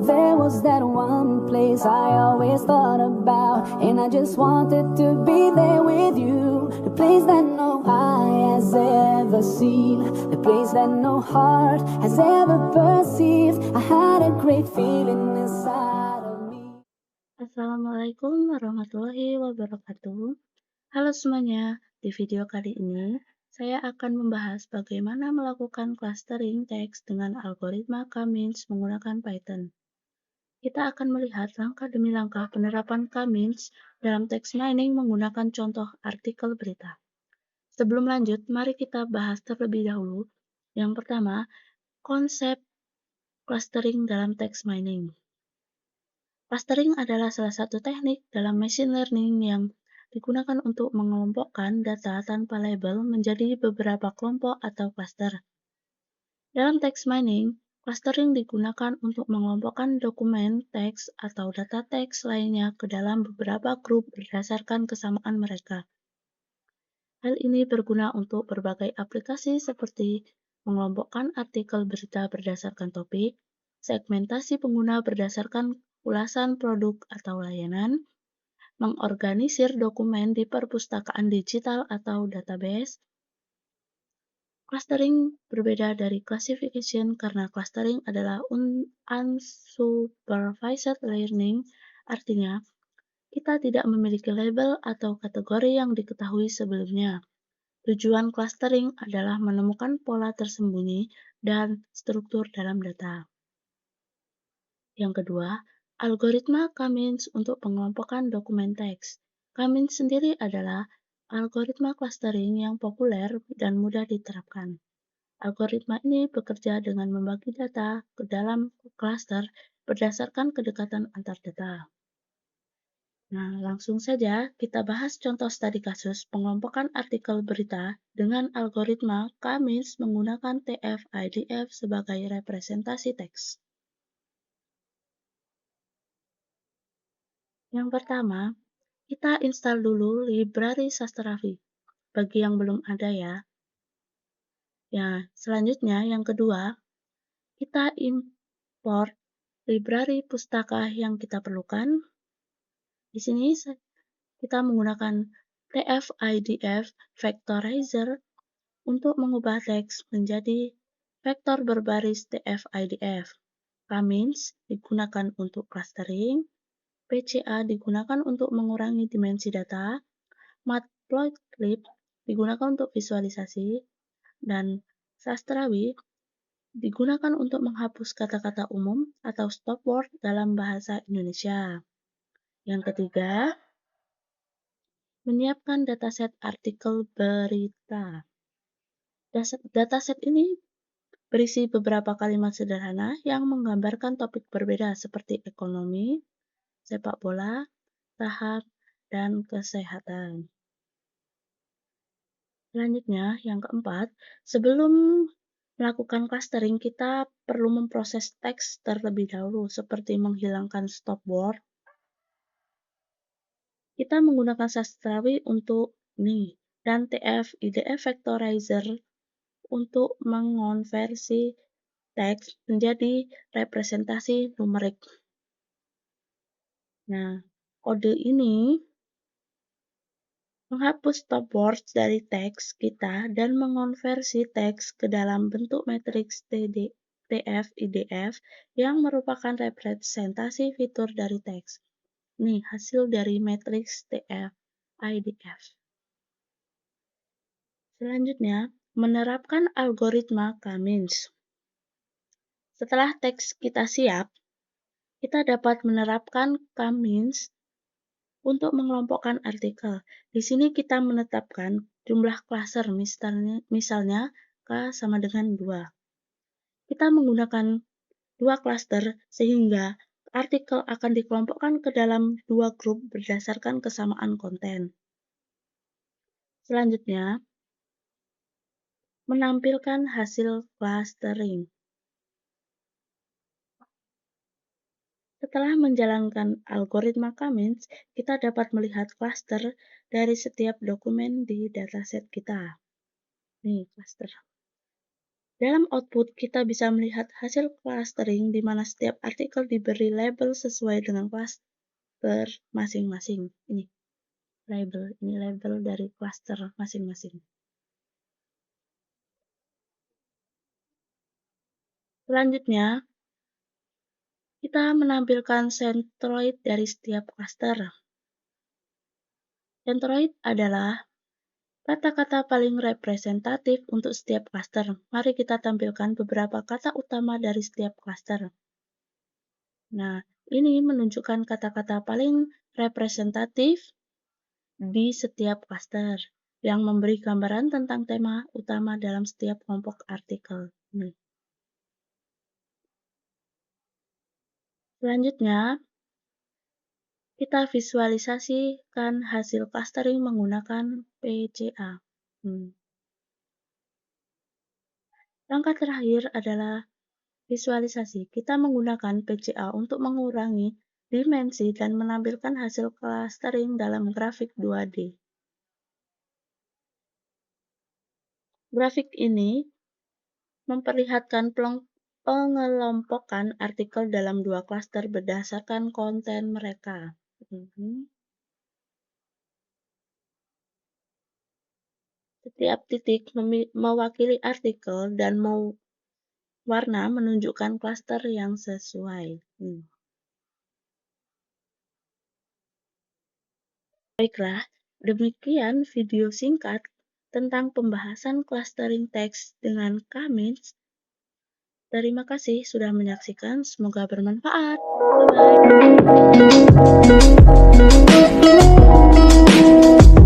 There was that one place I always thought about, and I just wanted to be there with you. The place that no eye has ever seen, the place that no heart has ever perceived. I had a great feeling inside of me. Assalamualaikum warahmatullahi wabarakatuh. Halo semuanya, di video kali ini saya akan membahas bagaimana melakukan clustering teks dengan algoritma K-means menggunakan Python. Kita akan melihat langkah demi langkah penerapan K-means dalam text mining menggunakan contoh artikel berita. Sebelum lanjut, mari kita bahas terlebih dahulu. Yang pertama, konsep clustering dalam text mining. Clustering adalah salah satu teknik dalam machine learning yang digunakan untuk mengelompokkan data tanpa label menjadi beberapa kelompok atau cluster. Dalam text mining, clustering digunakan untuk mengelompokkan dokumen teks atau data teks lainnya ke dalam beberapa grup berdasarkan kesamaan mereka. Hal ini berguna untuk berbagai aplikasi seperti mengelompokkan artikel berita berdasarkan topik, segmentasi pengguna berdasarkan ulasan produk atau layanan, mengorganisir dokumen di perpustakaan digital atau database. Clustering berbeda dari classification karena clustering adalah unsupervised learning, artinya kita tidak memiliki label atau kategori yang diketahui sebelumnya. Tujuan clustering adalah menemukan pola tersembunyi dan struktur dalam data. Yang kedua, algoritma K-means untuk pengelompokan dokumen teks. K-means sendiri adalah algoritma clustering yang populer dan mudah diterapkan. Algoritma ini bekerja dengan membagi data ke dalam cluster berdasarkan kedekatan antar data. Nah, langsung saja kita bahas contoh studi kasus pengelompokan artikel berita dengan algoritma K-means menggunakan TF-IDF sebagai representasi teks. Yang pertama, kita install dulu library Sastrawi. Bagi yang belum ada ya. Ya, selanjutnya yang kedua, kita import library pustaka yang kita perlukan. Di sini kita menggunakan TF-IDF Vectorizer untuk mengubah teks menjadi vektor berbaris TF-IDF. K-means digunakan untuk clustering, PCA digunakan untuk mengurangi dimensi data, Matplotlib digunakan untuk visualisasi, dan Sastrawi digunakan untuk menghapus kata-kata umum atau stop word dalam bahasa Indonesia. Yang ketiga, menyiapkan dataset artikel berita. Dataset ini berisi beberapa kalimat sederhana yang menggambarkan topik berbeda seperti ekonomi, sepak bola, saham, dan kesehatan. Selanjutnya, yang keempat, sebelum melakukan clustering, kita perlu memproses teks terlebih dahulu, seperti menghilangkan stop word. Kita menggunakan Sastrawi untuk ini, dan TF-IDF Vectorizer untuk mengonversi teks menjadi representasi numerik. Nah, kode ini menghapus stop words dari teks kita dan mengonversi teks ke dalam bentuk matriks TF-IDF yang merupakan representasi fitur dari teks. Nih, hasil dari matriks TF-IDF. Selanjutnya, menerapkan algoritma K-means. Setelah teks kita siap, kita dapat menerapkan K-means untuk mengelompokkan artikel. Di sini kita menetapkan jumlah cluster, misalnya K sama dengan 2. Kita menggunakan 2 cluster sehingga artikel akan dikelompokkan ke dalam 2 grup berdasarkan kesamaan konten. Selanjutnya, menampilkan hasil clustering. Setelah menjalankan algoritma K-means, kita dapat melihat cluster dari setiap dokumen di dataset kita. Nih, cluster. Dalam output, kita bisa melihat hasil clustering di mana setiap artikel diberi label sesuai dengan cluster masing-masing. Ini label dari cluster masing-masing. Selanjutnya, kita menampilkan centroid dari setiap cluster. Centroid adalah kata-kata paling representatif untuk setiap cluster. Mari kita tampilkan beberapa kata utama dari setiap cluster. Nah, ini menunjukkan kata-kata paling representatif di setiap cluster yang memberi gambaran tentang tema utama dalam setiap kelompok artikel. Selanjutnya, kita visualisasikan hasil clustering menggunakan PCA. Langkah terakhir adalah visualisasi. Kita menggunakan PCA untuk mengurangi dimensi dan menampilkan hasil clustering dalam grafik 2D. Grafik ini memperlihatkan pengelompokan artikel dalam dua klaster berdasarkan konten mereka. Setiap titik mewakili artikel dan warna menunjukkan klaster yang sesuai. Baiklah, demikian video singkat tentang pembahasan clustering teks dengan Kamins. Terima kasih sudah menyaksikan, semoga bermanfaat. Bye-bye.